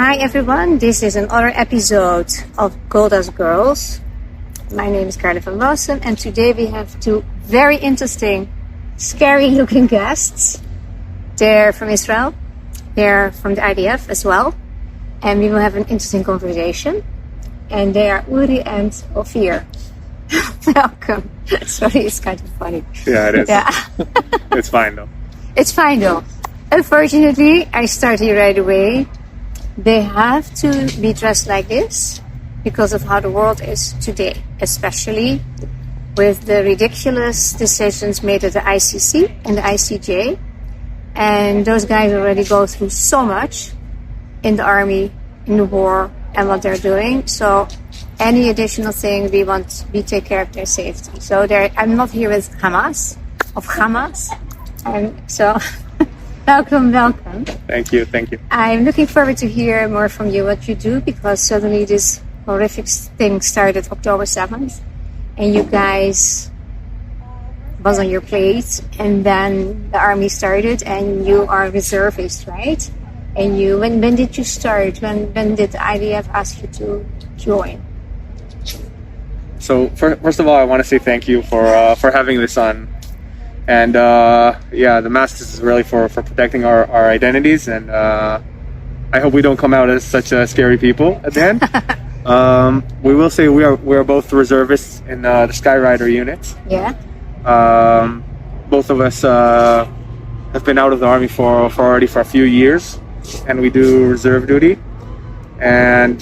Hi everyone, this is another episode of Golda's Girls. My name is Carla from Walsum, and today we have two very interesting, scary looking guests. They're from Israel, they're from the IDF as well, and we will have an interesting conversation. And they are Uri and Ophir. Welcome. Sorry, it's kind of funny. Yeah, it is. Yeah. It's fine though. It's fine though. Unfortunately, I start here right away. They have to be dressed like this because of how the world is today, especially with the ridiculous decisions made at the ICC and the ICJ. And those guys already go through so much in the army, in the war, and what they're doing. So any additional thing we take care of their safety. So I'm not here with Hamas. And so welcome. Thank you. I'm looking forward to hear more from you what you do, because suddenly this horrific thing started October 7th and you guys was on your plate, and then the army started and you are reservists, right? And you, when did you start? When did the IDF ask you to join? So first of all, I want to say thank you for having this on. And the mask is really for protecting our identities, and I hope we don't come out as such scary people at the end. We will say we are both reservists in the Skyrider unit. Yeah. Both of us have been out of the army for a few years, and we do reserve duty. And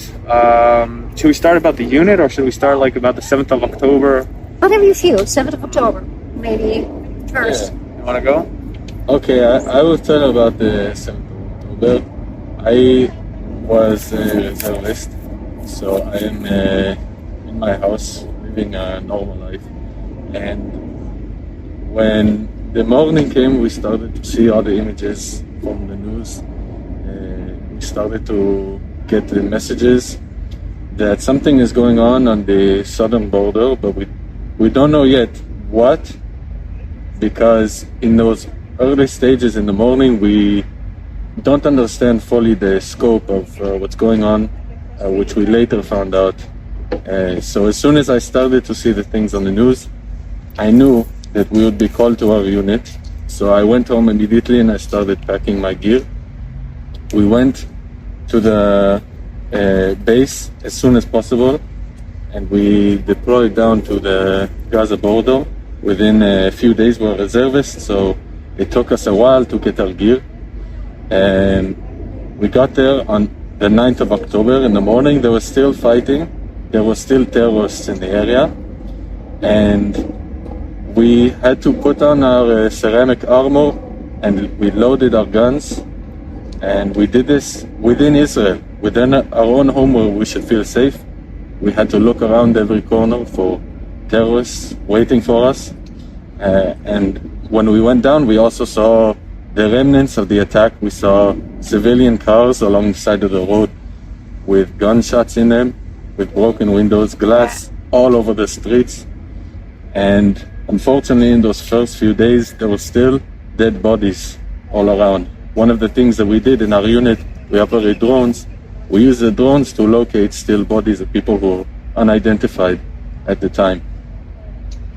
should we start about the unit, or should we start like about the 7th of October? Whatever you feel. 7th of October, maybe. First. You want to go? Okay, I will tell about the 7th of October. I was a reservist, so I am in my house living a normal life. And when the morning came, we started to see all the images from the news. We started to get the messages that something is going on the southern border, but we don't know yet what. Because in those early stages in the morning, we don't understand fully the scope of what's going on, which we later found out. So as soon as I started to see the things on the news, I knew that we would be called to our unit. So I went home immediately and I started packing my gear. We went to the base as soon as possible, and we deployed down to the Gaza border. Within a few days, we were reservists, so it took us a while to get our gear. And we got there on the 9th of October in the morning. There was still fighting. There were still terrorists in the area. And we had to put on our ceramic armor, and we loaded our guns. And we did this within Israel, within our own home where we should feel safe. We had to look around every corner for terrorists waiting for us, and when we went down, we also saw the remnants of the attack. We saw civilian cars along the side of the road with gunshots in them, with broken windows, glass all over the streets. And unfortunately, in those first few days, there were still dead bodies all around. One of the things that we did in our unit, we operate drones. We use the drones to locate still bodies of people who were unidentified at the time.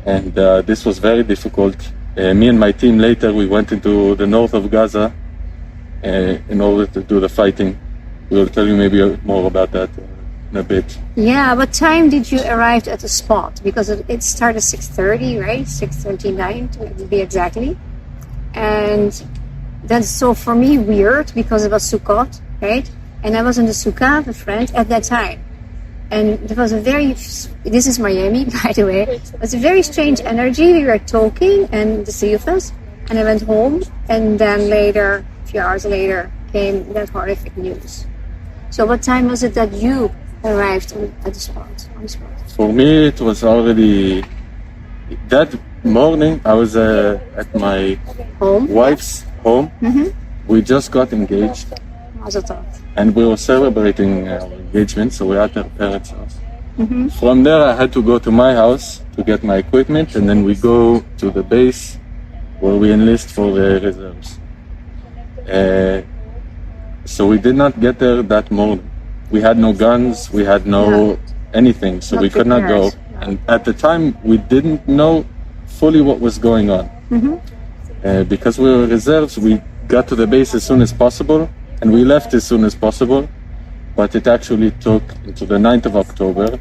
And this was very difficult. Me and my team later, we went into the north of Gaza in order to do the fighting. We will tell you maybe more about that in a bit. Yeah, what time did you arrive at the spot? Because it started 6:30, right? 6:29 to be exactly. And that's so for me weird because it was Sukkot, right? And I was in the Sukkah with a friend at that time. And there was this is Miami, by the way. It was a very strange energy. We were talking, and the three of us, and I went home, and then later, a few hours later, came that horrific news. So what time was it that you arrived at the spot, on the spot? For me, it was already, that morning, I was at my wife's home. Mm-hmm. We just got engaged. And we were celebrating our engagement, so we were at her parents' house. Mm-hmm. From there, I had to go to my house to get my equipment, and then we go to the base where we enlist for the reserves. So we did not get there that morning. We had no guns, we had no anything, so Not we could not go. prepared. Yeah. And at the time, we didn't know fully what was going on. Because we were reserves, we got to the base as soon as possible, and we left as soon as possible. But it actually took into the 9th of October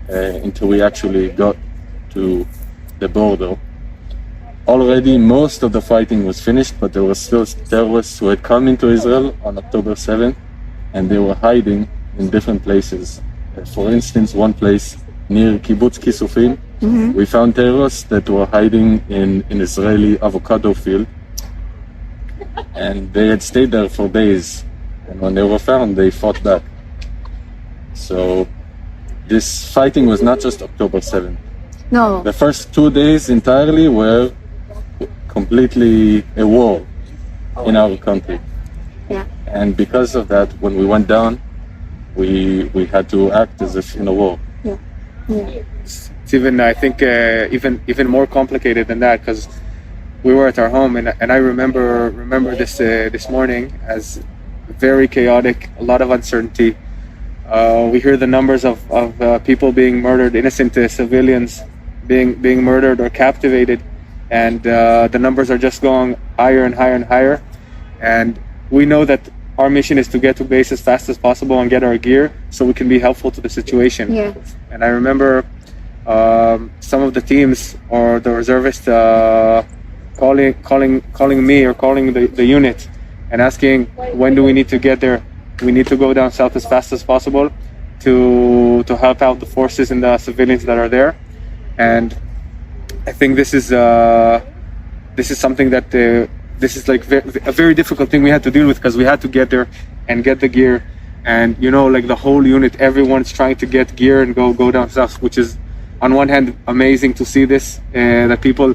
until we actually got to the border. Already most of the fighting was finished, but there were still terrorists who had come into Israel on October 7th, and they were hiding in different places. For instance, one place near Kibbutz Kisufim, we found terrorists that were hiding in an Israeli avocado field, and they had stayed there for days. And when they were found, they fought back. So this fighting was not just October 7th. No. The first 2 days entirely were completely a war in our country. Yeah. And because of that, when we went down, we had to act as if in a war. Yeah. Yeah. It's even, I think, even more complicated than that, because we were at our home, and I remember this morning as very chaotic, a lot of uncertainty. We hear the numbers of people being murdered, innocent civilians being murdered or captivated, and the numbers are just going higher and higher and higher. And we know that our mission is to get to base as fast as possible and get our gear so we can be helpful to the situation. Yeah. And I remember some of the teams or the reservists calling me or calling the unit and asking, when do we need to get there? We need to go down south as fast as possible to help out the forces and the civilians that are there. And I think this is something that this is like a very difficult thing we had to deal with, because we had to get there and get the gear, and like the whole unit, everyone's trying to get gear and go down south, which is on one hand amazing to see this, that people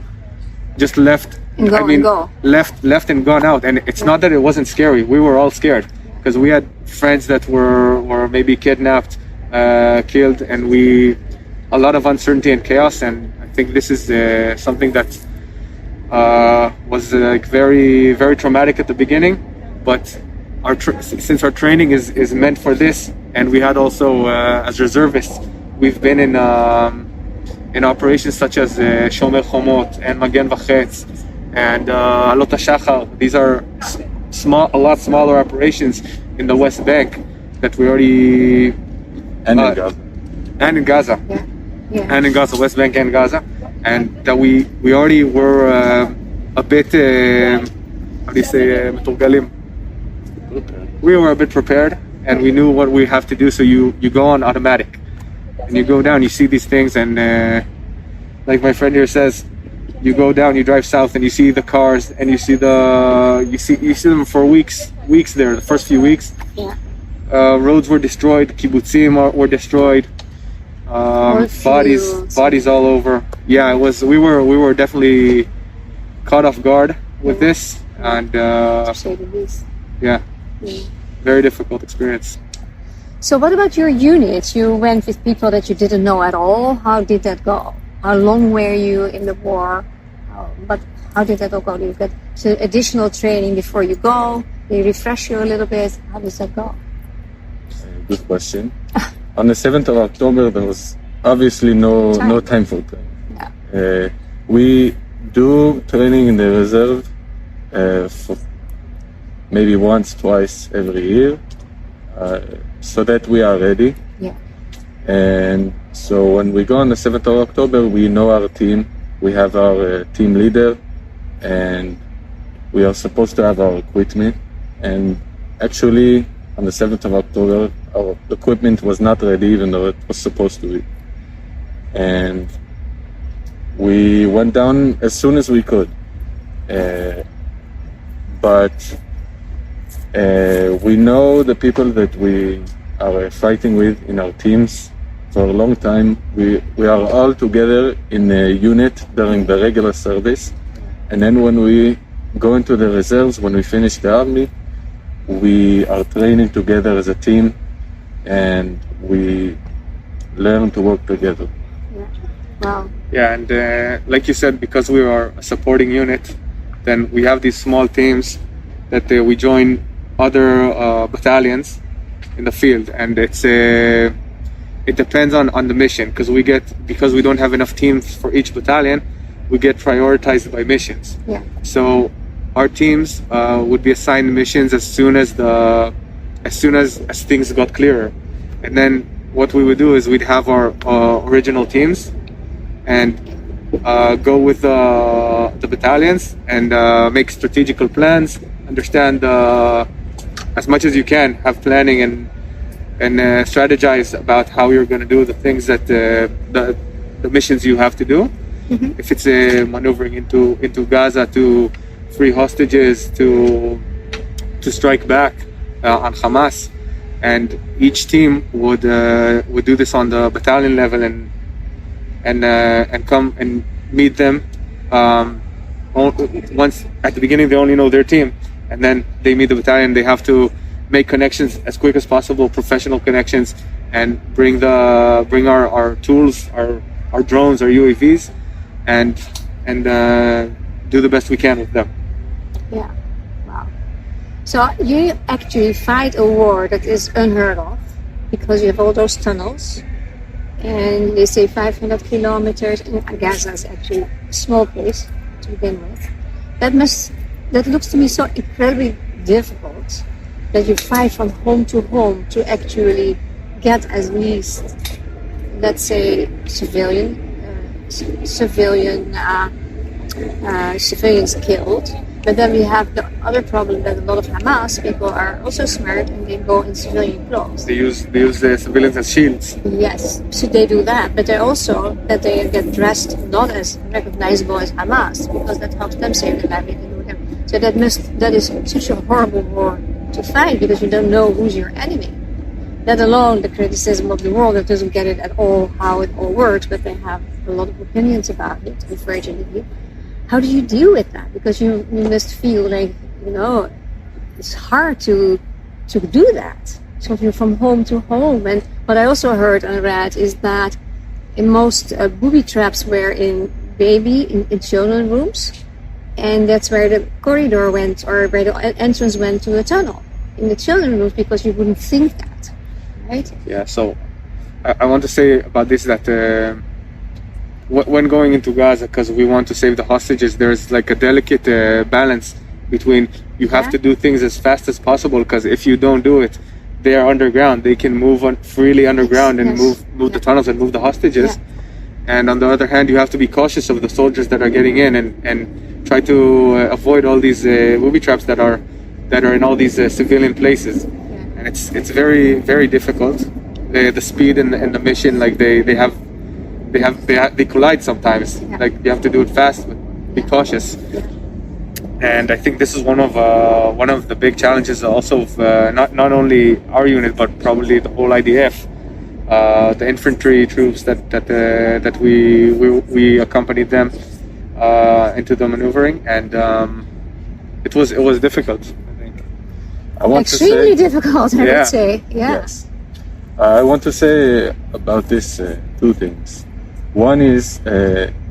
just left And go. left and gone out. And it's not that it wasn't scary, we were all scared, because we had friends that were maybe kidnapped, killed, and a lot of uncertainty and chaos. And I think this is something that was like very, very traumatic at the beginning, but since our training is meant for this, and we had also as reservists, we've been in operations such as Shomer Chomot and Magen Vachetz and Alot HaShachar. These are a lot smaller operations in the West Bank that we already And in Gaza. and in Gaza. Yeah. Yeah. And in Gaza, West Bank and Gaza, and that we already were a bit, how do you say, מתורגלים. We were a bit prepared, and we knew what we have to do. So you go on automatic, and you go down. You see these things, and like my friend here says, you go down, you drive south, and you see the cars, and you see them for weeks there. The first few weeks, Yeah. Roads were destroyed, kibbutzim were destroyed. Bodies all over. Yeah, it was. We were definitely caught off guard with this, and To say the least. yeah, very difficult experience. So what about your unit? You went with people that you didn't know at all. How did that go? How long were you in the war? But how did that all go? Do you get additional training before you go? They refresh you a little bit. How does that go? Good question. On the 7th of October, there was obviously no time for training. Yeah. We do training in the reserve for maybe once, twice every year, so that we are ready. Yeah. And so when we go on the 7th of October, we know our team. We have our team leader, and we are supposed to have our equipment. And actually, on the 7th of October, our equipment was not ready, even though it was supposed to be. And we went down as soon as we could. But we know the people that we are fighting with in our teams for a long time. We are all together in a unit during the regular service. And then when we go into the reserves, when we finish the army, we are training together as a team, and we learn to work together. Yeah. Wow. Yeah, and like you said, because we are a supporting unit, then we have these small teams that we join other battalions in the field, and it depends on the mission, because we don't have enough teams for each battalion, we get prioritized by missions. Yeah. So our teams would be assigned missions as soon as things got clearer, and then what we would do is we'd have our original teams and go with the battalions and make strategical plans, understand as much as you can, have planning and strategize about how you're going to do the things that the missions you have to do. Mm-hmm. If it's maneuvering into Gaza to free hostages, to strike back on Hamas, and each team would do this on the battalion level and come and meet them. Once at the beginning, they only know their team, and then they meet the battalion. They have to make connections as quick as possible, professional connections, and bring our tools, our drones, our UAVs, and do the best we can with them. Yeah. Wow. So you actually fight a war that is unheard of, because you have all those tunnels, and they say 500 kilometers, and Gaza is actually a small place to begin with. That looks to me so incredibly difficult, that you fight from home to home to actually get at least, let's say, civilians killed. But then we have the other problem that a lot of Hamas people are also smart, and they go in civilian clothes. They use the civilians as shields. Yes, so they do that, but they also that they get dressed not as recognizable as Hamas, because that helps them save their life. They can do them. So that is such a horrible war to fight, because you don't know who's your enemy. Let alone the criticism of the world that doesn't get it at all how it all works, but they have a lot of opinions about it, unfortunately. How do you deal with that? Because you must feel like, it's hard to do that. So you're from home to home. And what I also heard and read is that in most booby traps were in children rooms, and that's where the corridor went, or where the entrance went to the tunnel, in the children rooms, because you wouldn't think that, right? Yeah, so I want to say about this that when going into Gaza, because we want to save the hostages, there's like a delicate balance between you have to do things as fast as possible, because if you don't do it, they are underground. They can move freely underground and move the tunnels and move the hostages. Yeah. And on the other hand, you have to be cautious of the soldiers that are getting in and try to avoid all these booby traps that are in all these civilian places. Yeah. And it's very, very difficult. The speed and the mission, like they collide sometimes. Yeah. Like you have to do it fast, but be cautious. Yeah. And I think this is one of the big challenges also of not only our unit, but probably the whole IDF. The infantry troops that we accompanied them into the maneuvering, and it was difficult. I think extremely difficult. I would say. Yeah. Yes. I want to say about this two things. One is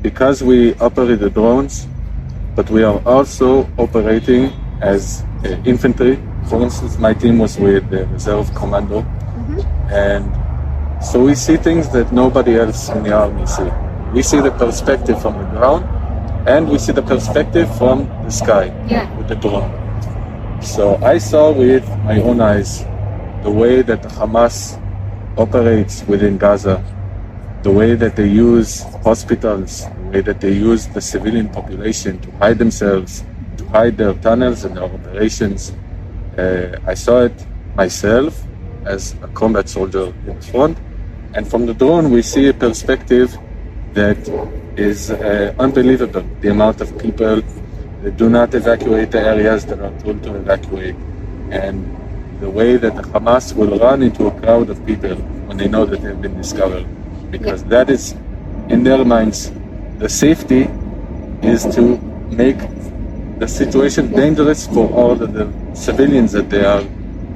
because we operate the drones, but we are also operating as infantry. For instance, my team was with the reserve commando, and so we see things that nobody else in the army see. We see the perspective from the ground, and we see the perspective from the sky with the drone. So I saw with my own eyes the way that the Hamas operates within Gaza, the way that they use hospitals, the way that they use the civilian population to hide themselves, to hide their tunnels and their operations. I saw it myself as a combat soldier in the front, and from the drone we see a perspective that is unbelievable. The amount of people that do not evacuate the areas that are told to evacuate, and the way that the Hamas will run into a crowd of people when they know that they've been discovered. Because that is, in their minds, the safety is to make the situation dangerous for all of the civilians that they are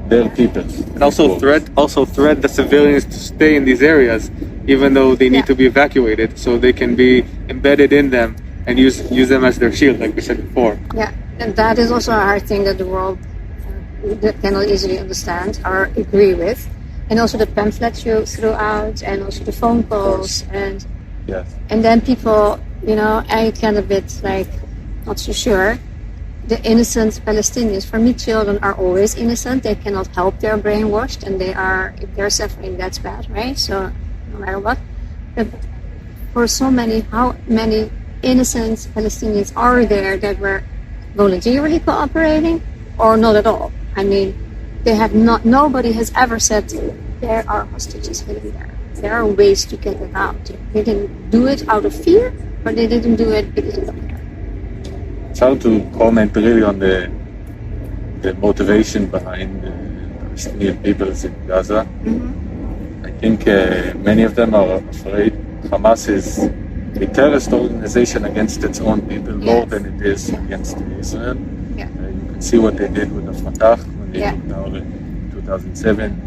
their people. And also threat the civilians to stay in these areas, even though they need to be evacuated, so they can be embedded in them and use them as their shield, like we said before. Yeah, and that is also a hard thing that the world cannot easily understand or agree with, and also the pamphlets you threw out, and also the phone calls, and Yes. and then people, I get a bit like not so sure. The innocent Palestinians, for me, children are always innocent. They cannot help they're brainwashed, and if they're suffering, that's bad, right? So no matter what. But for so many, how many innocent Palestinians are there that were voluntarily cooperating or not at all? I mean, nobody has ever said there are hostages hidden there. There are ways to get them out. They didn't do it out of fear, but they didn't do it because of fear. It's hard to comment really on the motivation behind the Palestinian peoples in Gaza. Mm-hmm. I think many of them are afraid Hamas is a terrorist organization against its own people more than it is against Israel. Yeah. You can see what they did with the Fatah when they took power in 2007.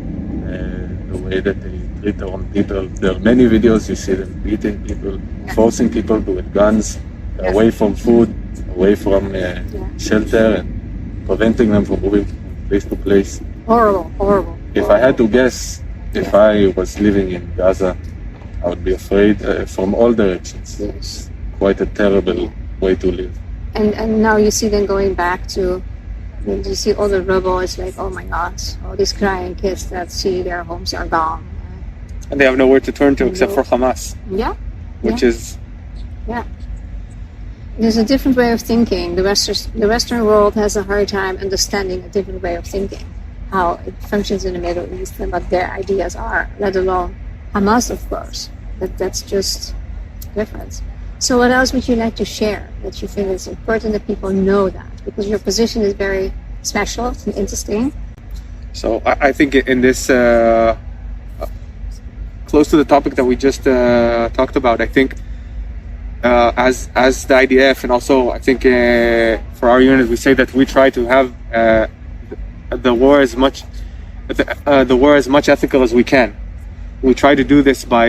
The way that they treat their own people. There are many videos you see them beating people, forcing people with guns away from food, away from shelter, and preventing them from moving from place to place. Horrible. If I had to guess, if I was living in Gaza, I would be afraid from all directions. Yes. Quite a terrible way to live. And now you see them going back to, when you see all the rubble, it's like, oh my God, all these crying kids that see their homes are gone. And they have nowhere to turn to except for Hamas. Yeah. Which is... Yeah. There's a different way of thinking. The Western world has a hard time understanding a different way of thinking, how it functions in the Middle East and what their ideas are, let alone Hamas, of course. That's just different. So what else would you like to share that you think is important that people know that? Because your position is very special and interesting. So I think in this, close to the topic that we just talked about, I think as the IDF, and also I think for our unit, we say that we try to have the war as much ethical as we can. We try to do this by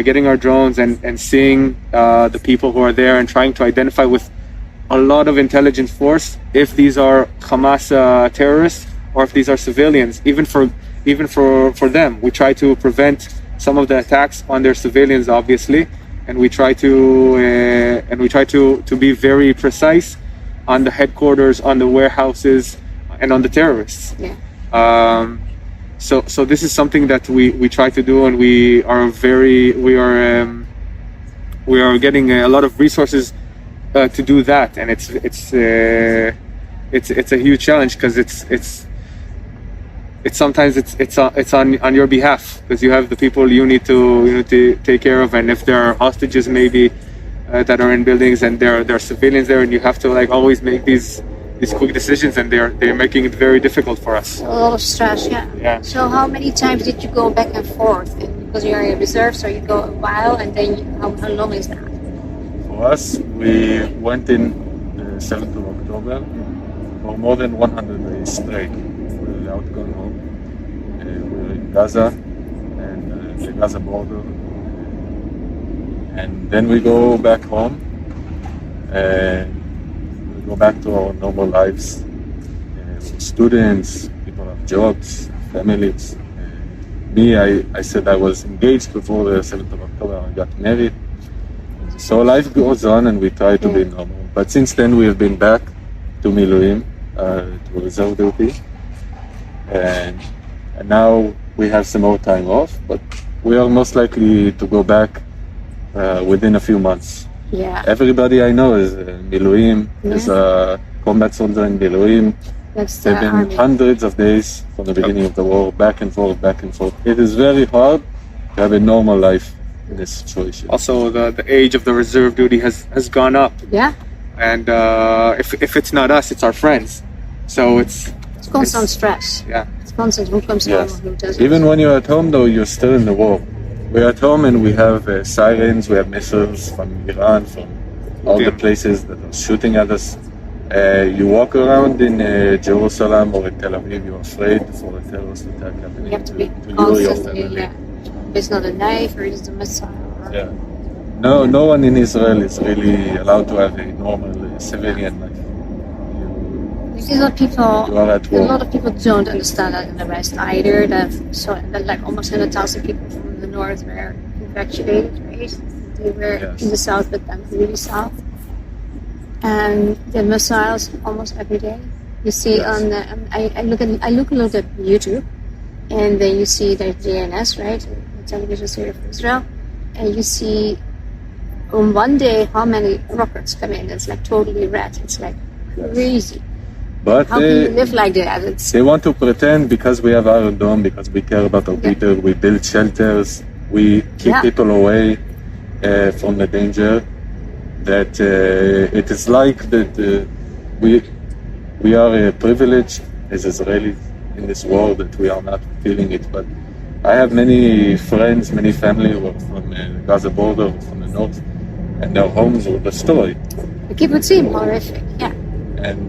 getting our drones and seeing the people who are there and trying to identify with a lot of intelligence force if these are Hamas terrorists or if these are civilians. Even for them, we try to prevent some of the attacks on their civilians, obviously, and we try to be very precise on the headquarters, on the warehouses, and on the terrorists. Yeah. So this is something that we try to do, and we are getting a lot of resources to do that, and it's a huge challenge because it's sometimes it's on your behalf, because you have the people you need to take care of, and if there are hostages maybe that are in buildings and there are civilians there, and you have to always make these quick decisions, and they're making it very difficult for us. A lot of stress, yeah. So how many times did you go back and forth? Because you are in reserve, so you go a while, and then how long is that? For us, we went in the 7th of October for more than 100 days straight without going home. We were in Gaza and the Gaza border, and then we go back home and we go back to our normal lives. Students, people have jobs, families. Me, I said I was engaged before the 7th of October. I got married. So life goes on, and we try to be normal. But since then, we have been back to Miluim, to reserve duty, and now we have some more time off. But we are most likely to go back within a few months. Yeah. Everybody I know is Miluim, is a combat soldier in Miluim. They've been hundreds of days from the beginning of the war, back and forth. It is very hard to have a normal life in this situation. Also, the age of the reserve duty has gone up. Yeah. And if it's not us, it's our friends. So it's constant stress. Yeah. It's constant. Who comes home? Who doesn't? Even when you're at home, though, you're still in the war. We're at home and we have sirens, we have missiles from Iran, from all the places that are shooting at us. You walk around in Jerusalem or in Tel Aviv, you're afraid for a terrorist attack happening. You have to be to you or your constantly, family. It's not a knife or it's a missile. Yeah. No one in Israel is really allowed to have a normal civilian life. a lot of people. You are at A war. lot of people don't understand that in the West either. That like almost 100,000 people from the north were evacuated, right? They were Yes. in the south, but then really south. And the missiles almost every day. You see Yes. on the, I look at YouTube, and then you see the JNS, right, the television series of Israel, and you see on one day how many rockets come in. It's like totally red. It's like crazy. But How can you live like that? It's they want to pretend because we have Iron Dome, because we care about our Yeah. people, we build shelters, we keep Yeah. people away from the danger, that it is like that we are privileged as Israelis in this war, that we are not feeling it. But I have many friends, many family who are from the Gaza border, from the north, and their homes were destroyed. the kibbutzim, horrific. Yeah. And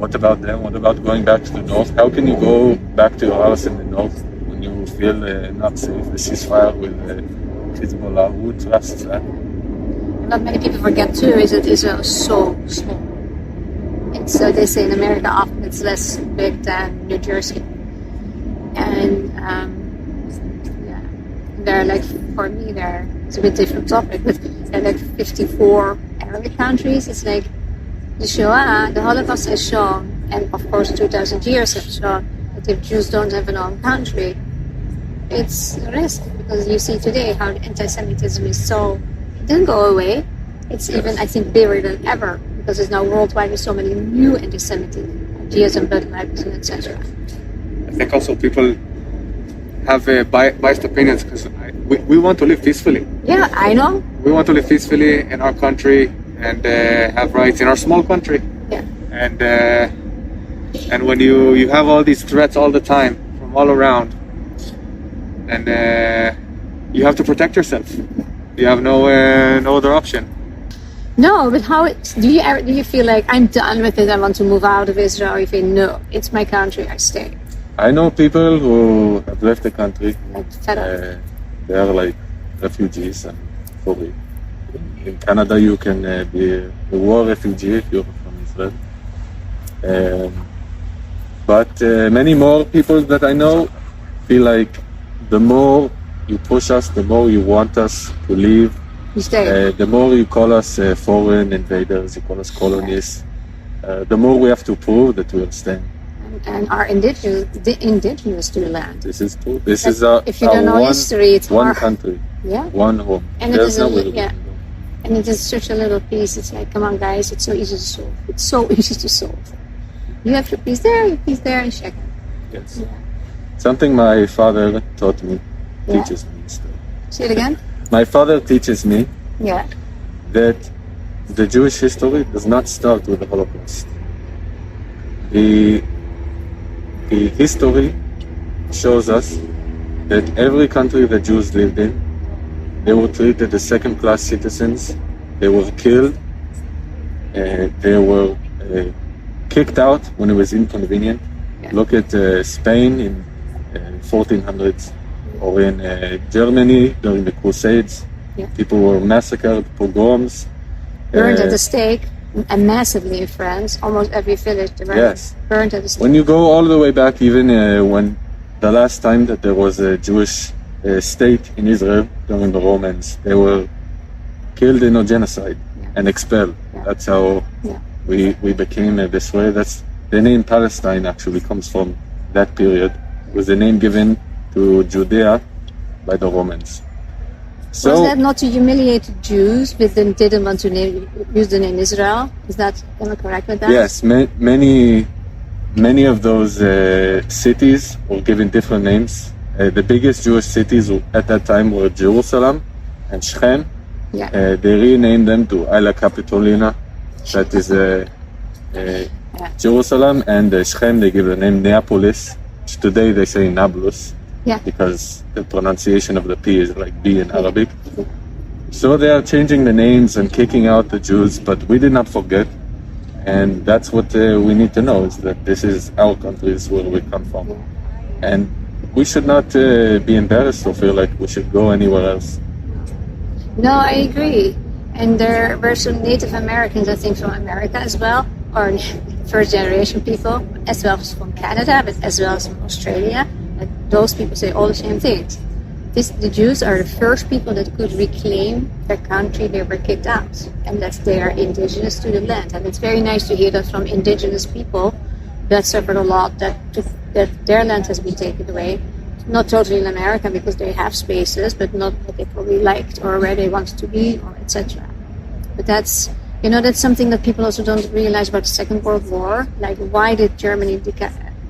what about them? What about going back to the north? How can you go back to your house in the north when you feel not safe? The ceasefire with Hezbollah, who trusts that? Not many people forget too is that Israel is so small. It's they say in America often it's less big than New Jersey, and yeah, they're like for me it's a bit different topic, but they're like 54 Arabic countries. It's like the Shoah, the Holocaust has shown, and of course 2,000 years have shown that if Jews don't have an own country, it's a risk, because you see today how anti-Semitism is so, it didn't go away. It's even, I think, bigger than ever, because it's now worldwide with so many new anti-Semitic ideas and bloodlines and etc. I think also people have biased opinions because we want to live peacefully. Yeah, I know. We want to live peacefully in our country and have rights in our small country. Yeah. And when you have all these threats all the time from all around, and you have to protect yourself. You have no other option. No, but do you feel like I'm done with it? I want to move out of Israel. You feel no, it's my country. I stay. I know people who have left the country. Like fed up. They are like refugees, and fully. In Canada, you can be a war refugee if you're from Israel. But many more people that I know feel like the more you push us, the more you want us to leave, You stay. the more you call us foreign invaders, you call us colonists, the more we have to prove that we are staying. And are indigenous to the land. This is true. This But is our, if you don't know one, history, it's one hard. country, Yeah. one home. And it There's is a nowhere li- we yeah. can go. And it is such a little piece. It's like, come on, guys, it's so easy to solve. It's so easy to solve. You have your piece there, and check it. Yes. Yeah. Something my father taught me, Yeah. teaches me still. Say it again? My father teaches me Yeah. that the Jewish history does not start with the Holocaust. The history shows us that every country that Jews lived in, they were treated as second-class citizens. They were killed. They were kicked out when it was inconvenient. Yeah. Look at Spain in 1400s, or in Germany during the Crusades. Yeah. People were massacred, pogroms. Burned Uh, at the stake, and massively in France. Almost every village they were Yes. burned at the stake. When you go all the way back, even when the last time that there was a Jewish state in Israel during the Romans, they were killed in a genocide and expelled. Yeah. That's how Yeah. we became this way. That's the name Palestine actually comes from that period. It was the name given to Judea by the Romans. So Was that not to humiliate Jews, but then didn't want to use the name Israel? Is that, am I correct with that? yes, many of those cities were given different names. The biggest Jewish cities at that time were Jerusalem and Shechem. Yeah. They renamed them to Aila Capitolina, that is Jerusalem, and Shechem they give the name Neapolis, which today they say Nablus, Yeah. because the pronunciation of the P is like B in Arabic. So they are changing the names and kicking out the Jews, but we did not forget. And that's what we need to know, is that this is our countries where we come from. And we should not be embarrassed or feel like we should go anywhere else. No, I agree. And there were some Native Americans, I think, from America as well. are first generation people, as well as from Canada, but as well as from Australia. And those people say all the same things. The Jews are the first people that could reclaim their country they were kicked out, and that they are indigenous to the land. And it's very nice to hear that from indigenous people that suffered a lot, that their land has been taken away. Not totally in America because they have spaces, but not what they probably liked or where they wanted to be, or etc. But that's something that people also don't realize about the Second World War. Like, why did Germany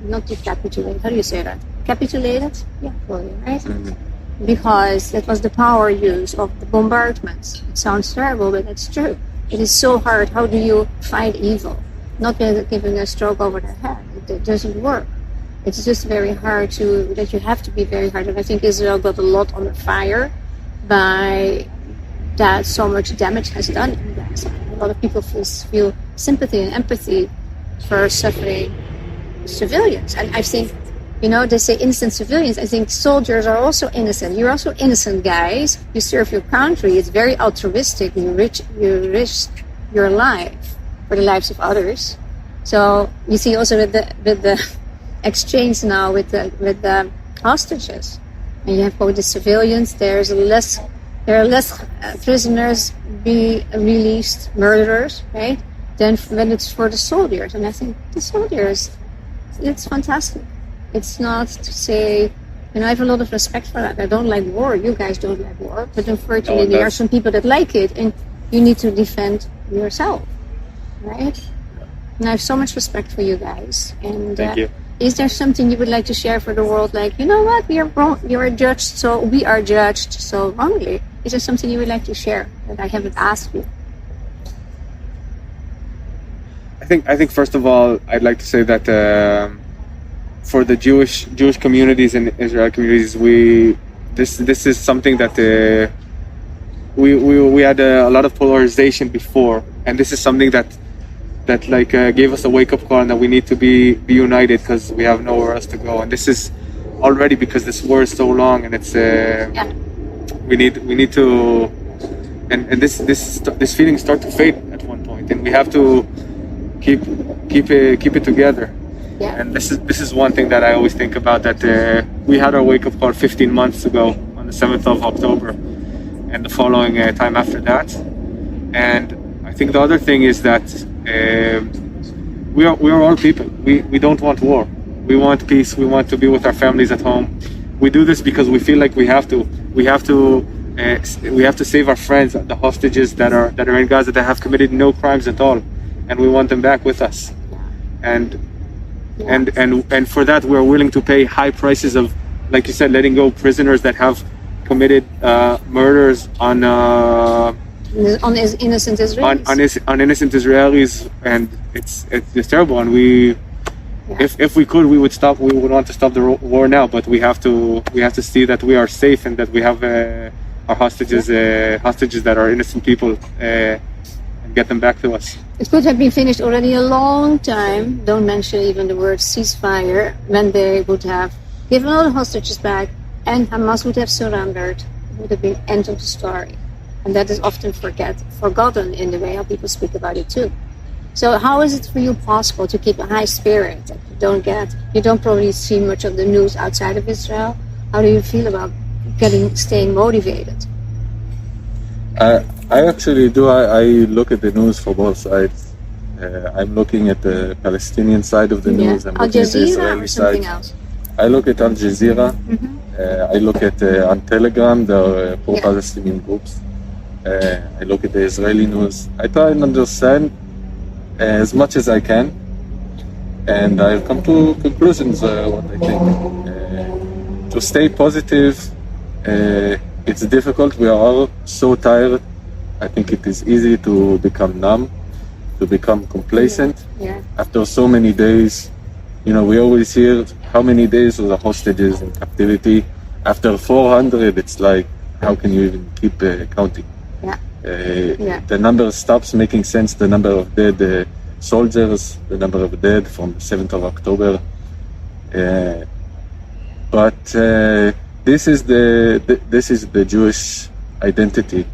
not decapitulate? How do you say that? Capitulated? Yeah, probably, right? Mm-hmm. Because that was the power use of the bombardments. It sounds terrible, but it's true. It is so hard. How do you fight evil? Not giving a stroke over their head. It doesn't work. It's just very hard that you have to be very hard. And I think Israel got a lot under fire by that so much damage has done in Gaza. A lot of people feel sympathy and empathy for suffering civilians. And I think, they say innocent civilians. I think soldiers are also innocent. You're also innocent, guys. You serve your country. It's very altruistic. You risk your life for the lives of others. So you see also with the exchange now with the hostages, and you have both the civilians. There are less prisoners be released, murderers, right? Than when it's for the soldiers. And I think the soldiers, it's fantastic. It's not to say, I have a lot of respect for that. I don't like war. You guys don't like war, but unfortunately, there are some people that like it, and you need to defend yourself, right? And I have so much respect for you guys. And thank you. Is there something you would like to share for the world? Like, you know what, we are wrong. We are judged so wrongly. Is there something you would like to share that I haven't asked you? I think first of all, I'd like to say that for the Jewish communities and Israeli communities, this is something that we had a lot of polarization before, and this is something that gave us a wake-up call, and that we need to be united because we have nowhere else to go. And this is already because this war is so long, and it's we need to, and this feeling start to fade at one point, and we have to keep it together. Yeah. And this is one thing that I always think about, that we had our wake-up call 15 months ago on the 7th of October, and the following time after that. And I think the other thing is that we are all people. We don't want war. We want peace. We want to be with our families at home. We do this because we feel like we have to. We have to save our friends, the hostages that are in Gaza, that have committed no crimes at all, and we want them back with us. And for that, we're willing to pay high prices of, like you said, letting go prisoners that have committed murders on innocent Israelis. On innocent Israelis, and it's terrible. And if we could, we would stop. We would want to stop the war now, but we have to see that we are safe, and that we have our hostages that are innocent people, and get them back to us. It could have been finished already a long time. Don't mention even the word ceasefire, when they would have given all the hostages back, and Hamas would have surrendered. It would have been end of the story. And that is often forgotten in the way how people speak about it too. So how is it for you possible to keep a high spirit that you don't probably see much of the news outside of Israel? How do you feel about staying motivated? I actually do. I look at the news for both sides. I'm looking at the Palestinian side of the news. I'm Al looking at the Jazeera Israeli or something side. else? I look at Al Jazeera. I look at on Telegram, the pro-Palestinian groups. I look at the Israeli news. I try and understand as much as I can, and I'll come to conclusions what I think. To stay positive, it's difficult. We are all so tired. I think it is easy to become numb, to become complacent. Yeah. After so many days, we always hear how many days were the hostages in captivity. After 400, it's like, how can you even keep counting? The number stops making sense. The number of dead soldiers, the number of dead from the 7th of October. But this is the Jewish identity.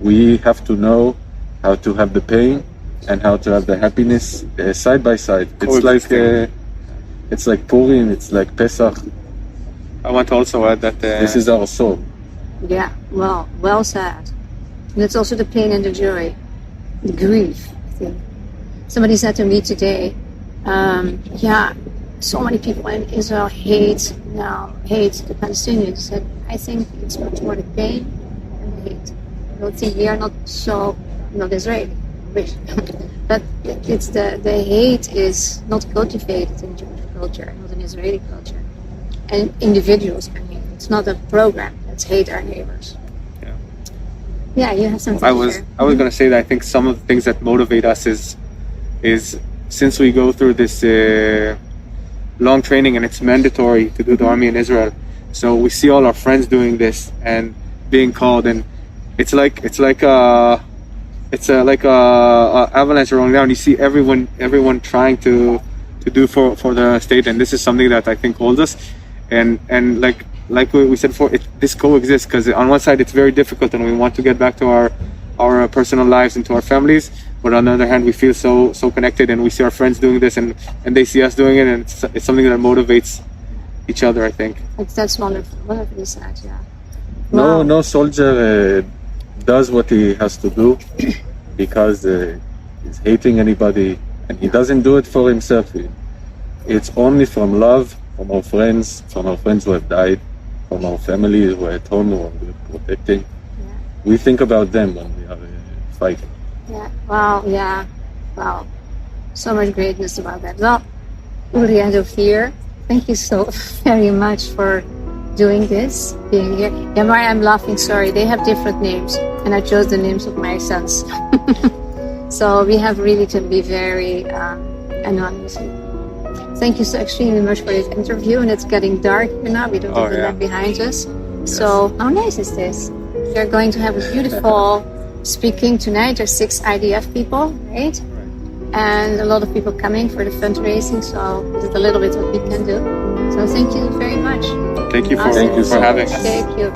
We have to know how to have the pain and how to have the happiness side by side. It's like Purim, it's like Pesach. I want to also add that This is our soul. Yeah, well said. And it's also the pain and the joy, the grief, I think. Somebody said to me today, so many people in Israel hate the Palestinians. And I think it's much more the pain and the hate. I don't think we are not so, not Israeli, but it's the hate is not cultivated in Jewish culture, not in Israeli culture. And individuals, I mean, it's not a program. Let's hate our neighbors. Yeah, you have something to share. I was going to say that I think some of the things that motivate us is since we go through this long training and it's mandatory to do the army in Israel, so we see all our friends doing this and being called, and it's like a avalanche rolling down. You see everyone trying to do for the state, and this is something that I think holds us. And like we said before, this coexists, because on one side it's very difficult and we want to get back to our personal lives and to our families, but on the other hand we feel so connected, and we see our friends doing this and they see us doing it, and it's something that motivates each other, I think. That's wonderfully said. Yeah. No soldier does what he has to do because he's hating anybody, and he doesn't do it for himself. It's only from love, from our friends who have died, from our family who are at home, who we're protecting. Yeah. We think about them when we are fighting. Yeah. Wow. Yeah. Wow. So much greatness about that. Well, Uri and Ophir, thank you so very much for doing this, being here. Yeah, Mari, I'm laughing. Sorry, they have different names, and I chose the names of my sons. So we have really to be very anonymous. Thank you so extremely much for this interview, and it's getting dark now. We don't have the map behind us. Yes. So how nice is this? We're going to have a beautiful speaking tonight. There's 6 IDF people, right? And a lot of people coming for the fundraising. So this is a little bit what we can do. So thank you very much. Thank you for having us. Thank you.